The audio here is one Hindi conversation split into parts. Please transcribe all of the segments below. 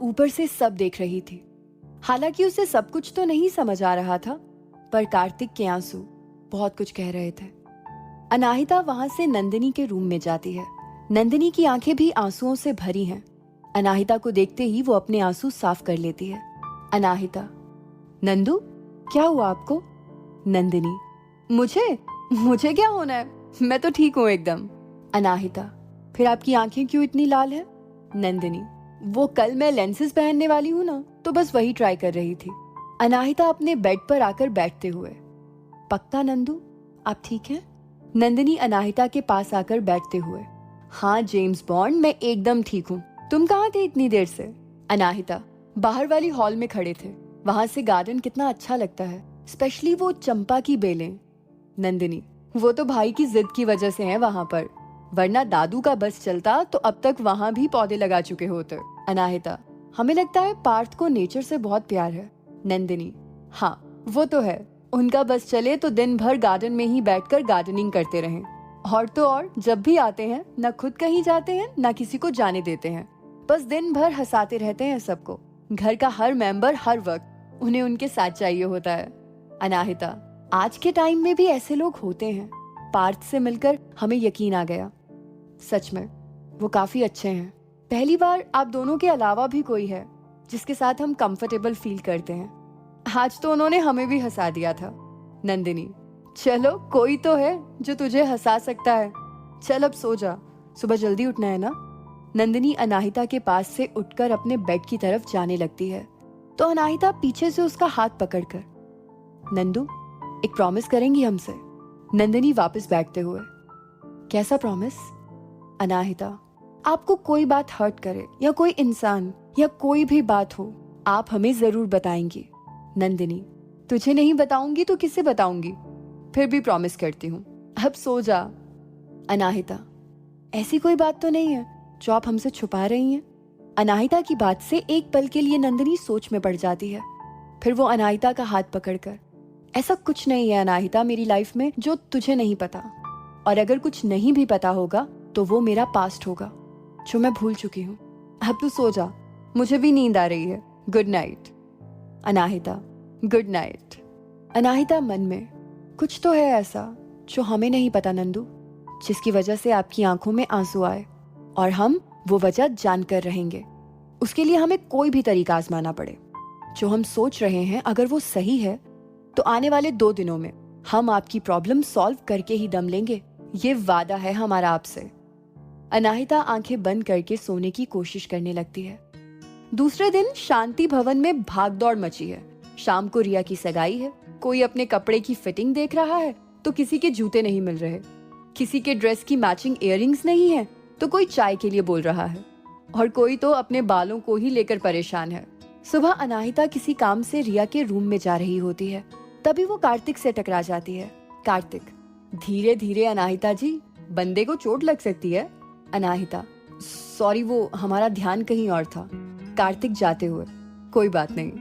ऊपर से सब देख रही थी। हालांकि उसे सब कुछ तो नहीं समझ आ रहा था, पर कार्तिक के आंसू बहुत कुछ कह रहे थे। अनाहिता वहां से नंदिनी के रूम में जाती है। नंदिनी की आंखें भी आंसुओं से भरी हैं। अनाहिता को देखते ही वो अपने आंसू साफ कर लेती है। अनाहिता, नंदू, क्या हुआ आपको? नंदिनी, मुझे क्या होना है, मैं तो ठीक हूँ एकदम। अनाहिता, फिर आपकी आंखें क्यों इतनी लाल है? नंदिनी, वो कल मैं लेंसेज पहनने वाली हूँ ना, तो बस वही ट्राई कर रही थी। अनाहिता अपने बेड पर आकर बैठते हुए, पक्का नंदू, आप ठीक हैं? नंदिनी अनाहिता के पास आकर बैठते हुए, हाँ जेम्स बॉन्ड, मैं एकदम ठीक हूँ। तुम कहाँ थे इतनी देर से? अनाहिता, बाहर वाली हॉल में खड़े थे, वहां से गार्डन कितना अच्छा लगता है, स्पेशली वो चंपा की बेलें। नंदिनी, वो तो भाई की जिद की वजह से है वहां पर, वरना दादू का बस चलता तो अब तक वहां भी पौधे लगा चुके होते। अनाहिता, हमें लगता है पार्थ को नेचर से बहुत प्यार है। नंदिनी, हाँ वो तो है, उनका बस चले तो दिन भर गार्डन में ही बैठकर गार्डनिंग करते रहें। और तो और जब भी आते हैं न खुद कहीं जाते हैं न किसी को जाने देते हैं, बस दिन भर हंसाते रहते हैं सबको। घर का हर मेंबर हर वक्त उन्हें उनके साथ चाहिए होता है। अनाहिता, आज के टाइम में भी ऐसे लोग होते हैं। पार्थ से मिलकर हमें यकीन आ गया, सच में वो काफी अच्छे हैं। पहली बार आप दोनों के अलावा भी कोई है जिसके साथ हम कंफर्टेबल फील करते हैं। आज तो उन्होंने हमें भी हंसा दिया था। नंदिनी, चलो कोई तो है जो तुझे हंसा सकता है। चल अब सो जा, सुबह जल्दी उठना है ना। नंदिनी अनाहिता के पास से उठकर अपने बेड की तरफ जाने लगती है, तो अनाहिता पीछे से उसका हाथ पकड़कर, नंदू, एक प्रॉमिस करेंगी हमसे? नंदिनी वापस बैठते हुए, कैसा प्रॉमिस? अनाहिता, आपको कोई बात हर्ट करे या कोई इंसान या कोई भी बात हो, आप हमें जरूर बताएंगी। नंदिनी, तुझे नहीं बताऊंगी तो किसे बताऊंगी? फिर भी प्रॉमिस करती हूँ, अब सो जा। अनाहिता, ऐसी कोई बात तो नहीं है जो आप हमसे छुपा रही हैं? अनाहिता की बात से एक पल के लिए नंदिनी सोच में पड़ जाती है। फिर वो अनाहिता का हाथ पकड़कर, ऐसा कुछ नहीं है अनाहिता मेरी लाइफ में जो तुझे नहीं पता, और अगर कुछ नहीं भी पता होगा तो वो मेरा पास्ट होगा जो मैं भूल चुकी हूँ। अब तू सो जा, मुझे भी नींद आ रही है। Good night. Anahita, good night. Anahita मन में, कुछ तो है ऐसा जो हमें नहीं पता नंदू, जिसकी वजह से आपकी आंखों में आंसू आए, और हम वो वजह जानकर रहेंगे। उसके लिए हमें कोई भी तरीका आजमाना पड़े। जो हम सोच रहे हैं अगर वो सही है तो आने वाले 2 दिनों में हम आपकी प्रॉब्लम सॉल्व करके ही दम लेंगे, ये वादा है हमारा आपसे। अनाहिता आंखें बंद करके सोने की कोशिश करने लगती है। दूसरे दिन शांति भवन में भागदौड़ मची है। शाम को रिया की सगाई है। कोई अपने कपड़े की फिटिंग देख रहा है तो किसी के जूते नहीं मिल रहे, किसी के ड्रेस की मैचिंग इयररिंग्स नहीं है तो कोई चाय के लिए बोल रहा है, और कोई तो अपने बालों को ही लेकर परेशान है। सुबह अनाहिता किसी काम से रिया के रूम में जा रही होती है, तभी वो कार्तिक से टकरा जाती है। कार्तिक, धीरे धीरे अनाहिता जी, बंदे को चोट लग सकती है। अनाहिता, सॉरी, वो हमारा ध्यान कहीं और था। कार्तिक जाते हुए, कोई बात नहीं।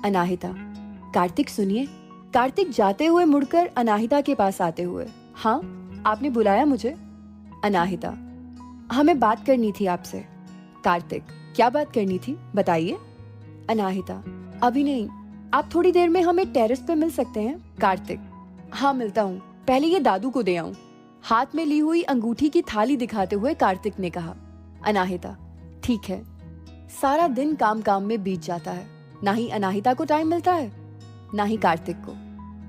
अनाहिता, कार्तिक सुनिए। कार्तिक जाते हुए मुड़कर अनाहिता के पास आते हुए, हाँ आपने बुलाया मुझे? अनाहिता, हमें बात करनी थी आपसे। कार्तिक, क्या बात करनी थी, बताइए। अनाहिता, अभी नहीं, आप थोड़ी देर में हमें टेरेस पे मिल सकते हैं? कार्तिक, हाँ मिलता हूँ, पहले ये दादू को दे आऊं। हाथ में ली हुई अंगूठी की थाली दिखाते हुए कार्तिक ने कहा। अनाहिता, ठीक है। सारा दिन काम काम में बीत जाता है, ना ही अनाहिता को टाइम मिलता है ना ही कार्तिक को।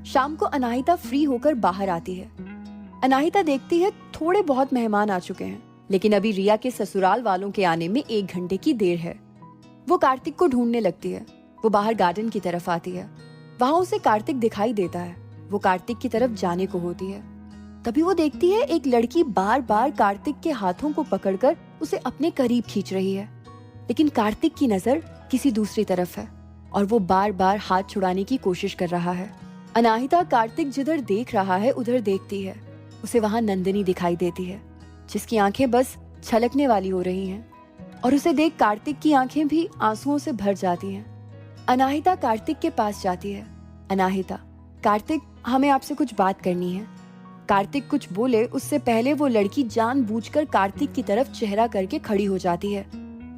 शाम को अनाहिता फ्री होकर बाहर आती है। अनाहिता देखती है थोड़े बहुत मेहमान आ चुके हैं, लेकिन अभी रिया के ससुराल वालों के आने में 1 घंटे की देर है। वो कार्तिक को ढूंढने लगती है। वो बाहर गार्डन की तरफ आती है। वहां उसे कार्तिक दिखाई देता है। वो कार्तिक की तरफ जाने को होती है, तभी वो देखती है एक लड़की बार बार कार्तिक के हाथों को पकड़कर उसे अपने करीब खींच रही है, लेकिन कार्तिक की नजर किसी दूसरी तरफ है और वो बार बार हाथ छुड़ाने की कोशिश कर रहा है। अनाहिता कार्तिक जिधर देख रहा है उधर देखती है। उसे वहां नंदिनी दिखाई देती है, जिसकी आंखें बस छलकने वाली हो रही हैं, और उसे देख कार्तिक की आंखें भी आंसुओं से भर जाती हैं। अनाहिता कार्तिक के पास जाती है। अनाहिता, कार्तिक, हमें आपसे कुछ बात करनी है। कार्तिक कुछ बोले उससे पहले वो लड़की जानबूझकर कार्तिक की तरफ चेहरा करके खड़ी हो जाती है।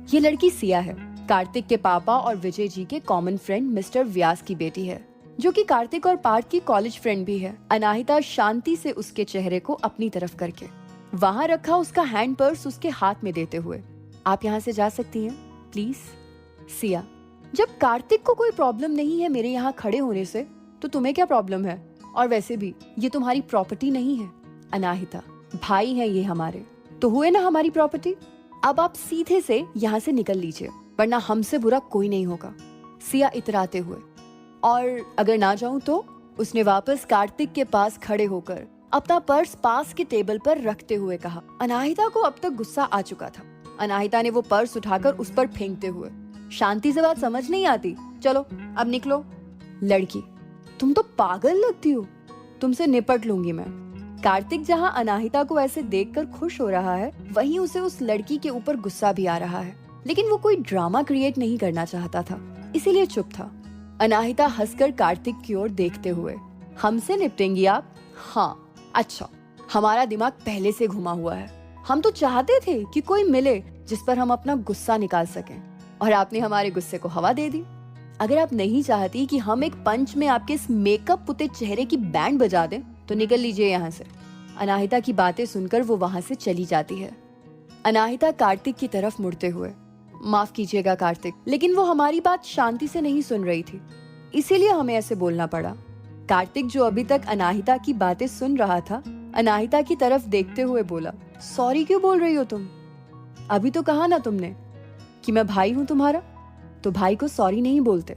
ये लड़की सिया है। कार्तिक के पापा और विजय जी के कॉमन फ्रेंड मिस्टर व्यास की बेटी है, जो कि कार्तिक और पार्थ की कॉलेज फ्रेंड भी है। अनाहिता शांति से उसके चेहरे को अपनी तरफ करके वहाँ रखा उसका हैंड पर्स उसके हाथ में देते हुए, आप यहाँ से जा सकती हैं प्लीज। सिया, जब कार्तिक को कोई प्रॉब्लम नहीं है मेरे यहाँ खड़े होने से, तो तुम्हें क्या प्रॉब्लम है? और वैसे भी ये तुम्हारी प्रॉपर्टी नहीं है। अनाहिता, भाई है ये हमारे, तो हुए ना हमारी प्रॉपर्टी। अब आप सीधे से यहाँ से निकल लीजिए, वरना हमसे बुरा कोई नहीं होगा। सिया इतराते हुए, और अगर ना जाऊं तो? उसने वापस कार्तिक के पास खड़े होकर अपना पर्स पास के टेबल पर रखते हुए कहा। अनाहिता को अब तक गुस्सा आ चुका था। अनाहिता ने वो पर्स उठाकर उस पर फेंकते हुए, शांति से बात समझ नहीं आती, चलो अब निकलो। लड़की, तुम तो पागल लगती हो, तुमसे निपट लूंगी मैं। कार्तिक जहाँ अनाहिता को ऐसे देखकर खुश हो रहा है, वहीं उसे उस लड़की के ऊपर गुस्सा भी आ रहा है, लेकिन वो कोई ड्रामा क्रिएट नहीं करना चाहता था, इसीलिए चुप था। अनाहिता हंसकर कार्तिक की ओर देखते हुए, हमसे निपटेंगी आप? हाँ, अच्छा, हमारा दिमाग पहले से घुमा हुआ है। हम तो चाहते थे कि कोई मिले जिस पर हम अपना गुस्सा निकाल सकें, और आपने हमारे गुस्से को हवा दे दी। अगर आप नहीं चाहती कि हम एक पंच में आपके इस मेकअप पुते चेहरे की बैंड बजा दें, तो निकल लीजिए यहाँ से। अनाहिता की बातें सुनकर वो वहाँ से चली जाती है। अनाहिता कार्तिक की तरफ मुड़ते हुए, माफ कीजिएगा कार्तिक, लेकिन वो हमारी बात शांति से नहीं सुन रही थी, इसीलिए हमें ऐसे बोलना पड़ा। कार्तिक, जो अभी तक अनाहिता की बातें सुन रहा था, अनाहिता की तरफ देखते हुए बोला, सॉरी क्यों बोल रही हो तुम? अभी तो कहा ना तुमने कि मैं भाई हूँ तुम्हारा, तो भाई को सॉरी नहीं बोलते।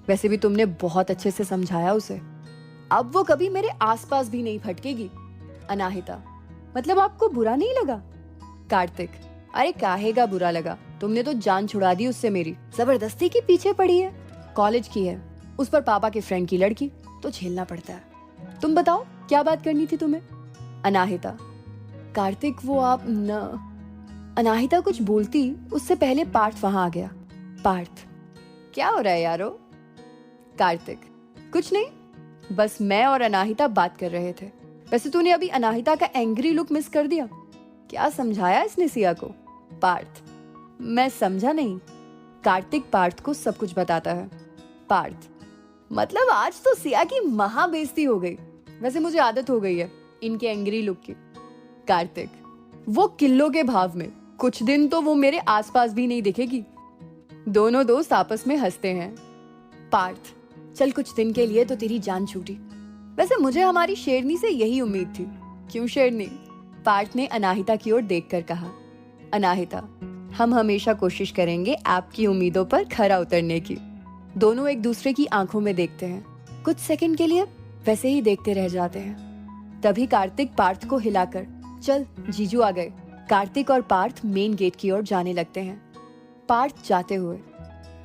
वैसे भी तुमने बहुत अच्छे से समझाया उसे, अब वो कभी मेरे आसपास भी नहीं फटकेगी। अनाहिता, मतलब आपको बुरा नहीं लगा? कार्तिक, अरे काहेगा बुरा लगा, तुमने तो जान छुड़ा दी उससे मेरी, जबरदस्ती के पीछे पड़ी है, कॉलेज की है, उस पर पापा के फ्रेंड की लड़की, तो झेलना पड़ता है। तुम बताओ क्या बात करनी थी तुम्हें? अनाहिता, कार्तिक वो आप न। अनाहिता कुछ बोलती उससे पहले पार्थ वहां आ गया। पार्थ, क्या हो रहा है यारो? कार्तिक, कुछ नहीं, बस मैं और अनाहिता बात कर रहे थे। वैसे तूने अभी अनाहिता का एंग्री लुक मिस कर दिया। क्या समझाया इसने सिया को? पार्थ, मैं समझा नहीं। कार्तिक पार्थ को सब कुछ बताता है। पार्थ, मतलब आज तो सिया की महा बेइज्जती हो गई। वैसे मुझे आदत हो गई है इनके एंग्री लुक की। कार्तिक, वो किलो के भाव में, कुछ दिन तो वो मेरे आसपास भी नहीं दिखेगी। दोनों दोस्त आपस में हंसते हैं। पार्थ, चल कुछ दिन के लिए तो तेरी जान छूटी। वैसे मुझे हमारी शेरनी से यही उम्मीद थी। क्यों शेरनी? पार्थ ने अनाहिता की ओर देखकर कहा। अनाहिता, हम हमेशा कोशिश करेंगे आपकी उम्मीदों पर खरा उतरने की। दोनों एक दूसरे की आंखों में देखते हैं, कुछ सेकंड के लिए वैसे ही देखते रह जाते हैं। तभी कार्तिक पार्थ को हिलाकर, चल जीजू आ गए। कार्तिक और पार्थ मेन गेट की ओर जाने लगते हैं। पार्थ जाते हुए,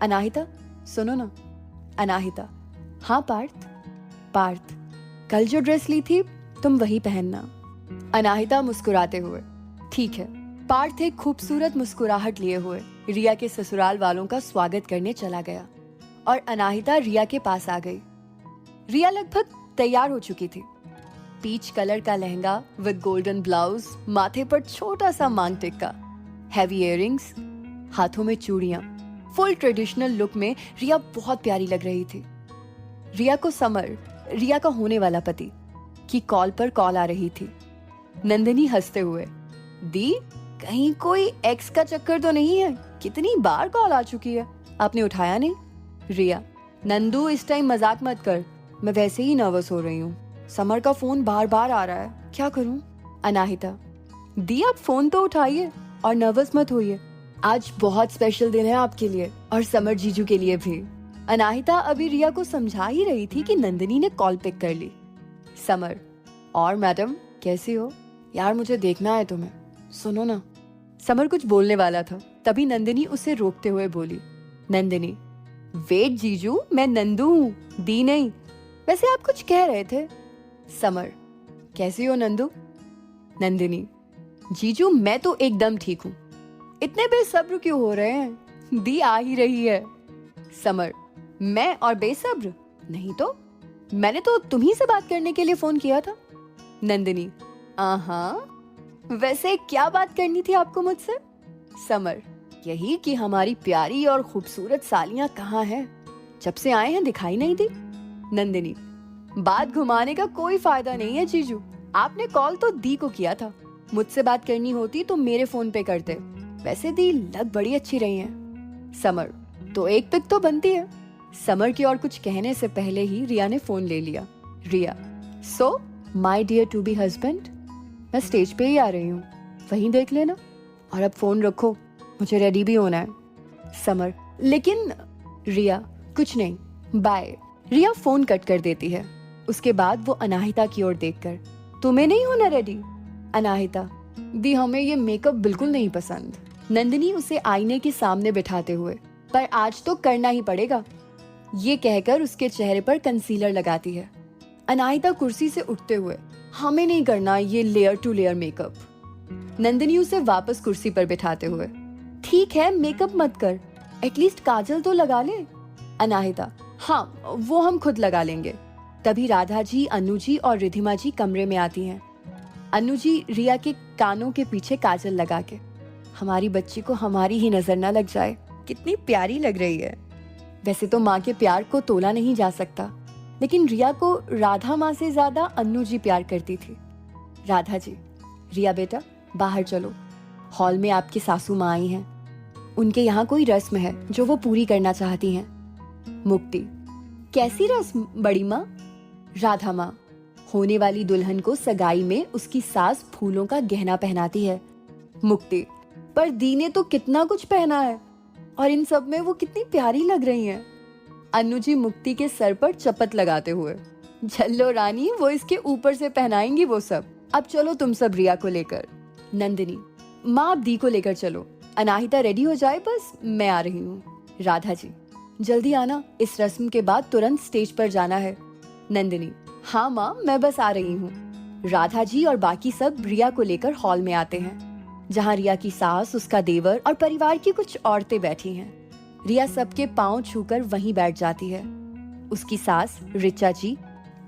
अनाहिता सुनो ना। अनाहिता, हाँ पार्थ। पार्थ, कल जो ड्रेस ली थी तुम वही पहनना। अनाहिता मुस्कुराते हुए, ठीक है। पार्थ एक खूबसूरत मुस्कुराहट लिए हुए रिया के ससुराल वालों का स्वागत करने चला गया और अनाहिता रिया के पास आ गई। रिया लगभग तैयार हो चुकी थी। पीच कलर का लहंगा विद गोल्डन ब्लाउज, माथे पर छोटा सा मांग टिक्का, हैवी इयररिंग्स, हाथों में चूड़ियां, फुल ट्रेडिशनल लुक में रिया बहुत प्यारी लग रही थी। रिया को समर, रिया का होने वाला पति, की कॉल पर कॉल आ रही थी। नंदिनी हंसते हुए, दी कहीं कोई एक्स का चक्कर तो नहीं है? कितनी बार कॉल आ चुकी है, आपने उठाया नहीं। रिया, नंदू इस टाइम मजाक मत कर, मैं वैसे ही नर्वस हो रही हूँ। समर का फोन बार बार आ रहा है, क्या करूँ? अनाहिता, दी आप फोन तो उठाइए और नर्वस मत होइए, आज बहुत स्पेशल दिन है आपके लिए और समर जीजू के लिए भी। अनाहिता अभी रिया को समझा ही रही थी कि नंदिनी ने कॉल पिक कर ली। समर, और मैडम कैसी हो? यार मुझे देखना है तुम्हें, सुनो ना। समर कुछ बोलने वाला था, तभी नंदिनी उसे रोकते हुए बोली। नंदिनी, वेट जीजू, मैं नंदू हूँ, दी नहीं। वैसे आप कुछ कह रहे थे। समर, कैसी हो नंदू? नंदिनी, जीजू मैं तो एकदम ठीक हूँ, इतने बेसब्र क्यों हो रहे हैं? दी आ ही रही है। समर, मैं और बेसब्र नहीं तो, मैंने तो तुम्ही से बात करने के लिए फोन किया था। नंदिनी, वैसे क्या बात करनी थी आपको मुझसे? समर, यही कि हमारी प्यारी और खूबसूरत सालियां कहाँ हैं? जब से आए हैं दिखाई नहीं दी। नंदिनी, बात घुमाने का कोई फायदा नहीं है जीजू। आपने कॉल तो दी को किया था। मुझसे बात करनी होती तो मेरे फोन पे करते। वैसे दी लग बड़ी अच्छी रही हैं। समर, तो एक पिक तो बनती है। समर की और कुछ कहने से पहले ही रिया ने फोन ले लिया। Riya, so my dear to be husband, मैं स्टेज पे ही आ रही हूँ, वहीं देख लेना। और अब फोन रखो, मुझे रेडी भी होना है। समर, लेकिन रिया, कुछ नहीं, बाय। रिया फोन कट कर देती है। उसके बाद वो अनाहिता की ओर देखकर, तुम्हें नहीं होना रेडी? अनाहिता, दी हमें ये मेकअप बिल्कुल नहीं पसंद। नंदिनी उसे आईने के सामने बिठाते हुए, पर आज तो करना ही पड़ेगा, ये कहकर उसके चेहरे पर कंसीलर लगाती है। अनाहिता कुर्सी से उठते हुए, हमें नहीं करना ये layer to layer makeup. Nandini उसे वापस कुर्सी पर बिठाते हुए, ठीक है मेकअप मत कर, एटलीस्ट काजल तो लगा ले। अनाहिता, हाँ वो हम खुद लगा लेंगे। तभी राधा जी, अनु जी और रिधिमा जी कमरे में आती हैं। अनु जी रिया के कानों के पीछे काजल लगा के, हमारी बच्ची को हमारी ही नजर न लग जाए, कितनी प्यारी लग रही है। वैसे तो माँ के प्यार को तोला नहीं जा सकता, लेकिन रिया को राधा माँ से ज्यादा अन्नू जी प्यार करती थी। राधा जी, रिया बेटा बाहर चलो, हॉल में आपकी सासू माँ आई हैं, उनके यहाँ कोई रस्म है जो वो पूरी करना चाहती हैं। मुक्ति, कैसी रस्म बड़ी माँ? राधा माँ, होने वाली दुल्हन को सगाई में उसकी सास फूलों का गहना पहनाती है। मुक्ति, पर दी ने तो कितना कुछ पहना है, और इन सब में वो कितनी प्यारी लग रही हैं। अन्नू जी मुक्ति के सर पर चपत लगाते हुए, झल्लो रानी, वो इसके ऊपर से पहनाएंगी वो सब। अब चलो तुम सब रिया को लेकर। नंदिनी, माँ आप दी को लेकर चलो, अनाहिता रेडी हो जाए, बस मैं आ रही हूँ। राधा जी, जल्दी आना, इस रस्म के बाद तुरंत स्टेज पर जाना है। नंदिनी, हाँ माँ मैं बस आ रही हूँ। राधा जी और बाकी सब रिया को लेकर हॉल में आते हैं, जहाँ रिया की सास, उसका देवर और परिवार की कुछ औरतें बैठी हैं। रिया सबके पांव छूकर वहीं बैठ जाती है। उसकी सास रिचा जी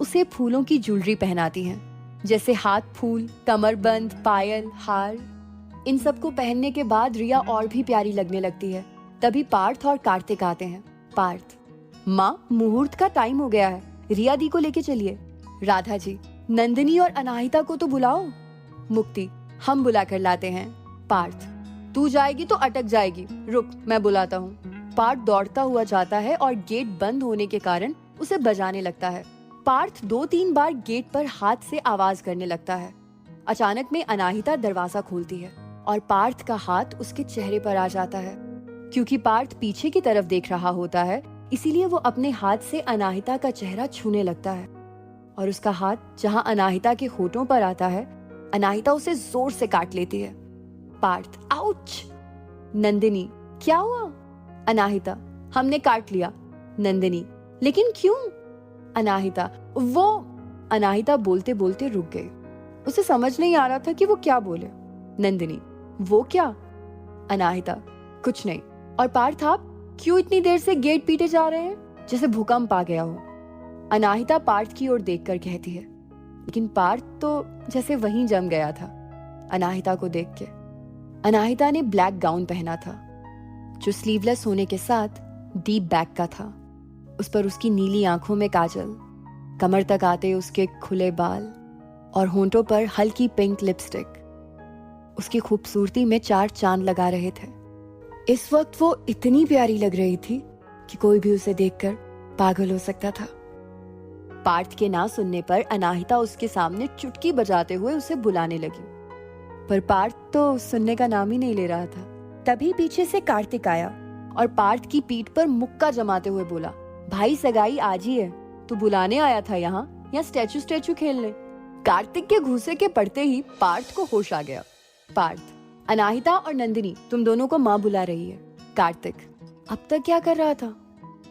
उसे फूलों की ज्वेलरी पहनाती हैं, जैसे हाथ फूल, कमरबंद, पायल, हार। इन सब को पहनने के बाद रिया और भी प्यारी लगने लगती है। तभी पार्थ और कार्तिक आते हैं। पार्थ, माँ मुहूर्त का टाइम हो गया है, रिया दी को लेके चलिए। राधा जी, नंदिनी और अनाहिता को तो बुलाओ। मुक्ति, हम बुला कर लाते हैं। पार्थ, तू जाएगी तो अटक जाएगी, रुक मैं बुलाता हूँ। पार्थ दौड़ता हुआ जाता है और गेट बंद होने के कारण उसे बजाने लगता है। पार्थ 2-3 बार गेट पर हाथ से आवाज करने लगता है। अचानक में अनाहिता दरवाजा खोलती है और पार्थ का हाथ उसके चेहरे पर आ जाता है। क्योंकि पार्थ पीछे की तरफ देख रहा होता है, इसीलिए वो अपने हाथ से अनाहिता का चेहरा छूने लगता है, और उसका हाथ जहाँ अनाहिता के होठों पर आता है, अनाहिता उसे जोर से काट लेती है। पार्थ, आउच। नंदिनी, क्या हुआ? अनाहिता, हमने काट लिया। नंदिनी, लेकिन क्यों? अनाहिता, वो। अनाहिता बोलते बोलते रुक गई, उसे समझ नहीं आ रहा था कि वो क्या बोले। नंदिनी, वो क्या? अनाहिता, कुछ नहीं। और पार्थ, आप क्यों इतनी देर से गेट पीटे जा रहे हैं, जैसे भूकंप आ गया हो? अनाहिता पार्थ की ओर देखकर कहती है, लेकिन पार्थ तो जैसे वहीं जम गया था अनाहिता को देख के। अनाहिता ने ब्लैक गाउन पहना था, जो स्लीवलेस होने के साथ डीप बैक का था। उस पर उसकी नीली आंखों में काजल, कमर तक आते उसके खुले बाल और होंठों पर हल्की पिंक लिपस्टिक उसकी खूबसूरती में 4 चांद लगा रहे थे। इस वक्त वो इतनी प्यारी लग रही थी कि कोई भी उसे देखकर पागल हो सकता था। पार्थ के ना सुनने पर अनाहिता उसके सामने चुटकी बजाते हुए उसे बुलाने लगी, पर पार्थ तो सुनने का नाम ही नहीं ले रहा था। तभी पीछे से कार्तिक आया और पार्थ की पीठ पर मुक्का जमाते हुए बोला, भाई सगाई आज ही है, तू बुलाने आया था यहाँ या स्टैचू स्टैचू खेलने? कार्तिक के घूंसे के पड़ते ही पार्थ को होश आ गया। पार्थ, अनाहिता और नंदिनी, तुम दोनों को माँ बुला रही है। कार्तिक, अब तक क्या कर रहा था?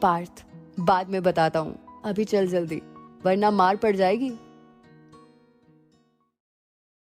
पार्थ, बाद में बताता हूँ, अभी चल जल्दी, वरना मार पड़ जाएगी।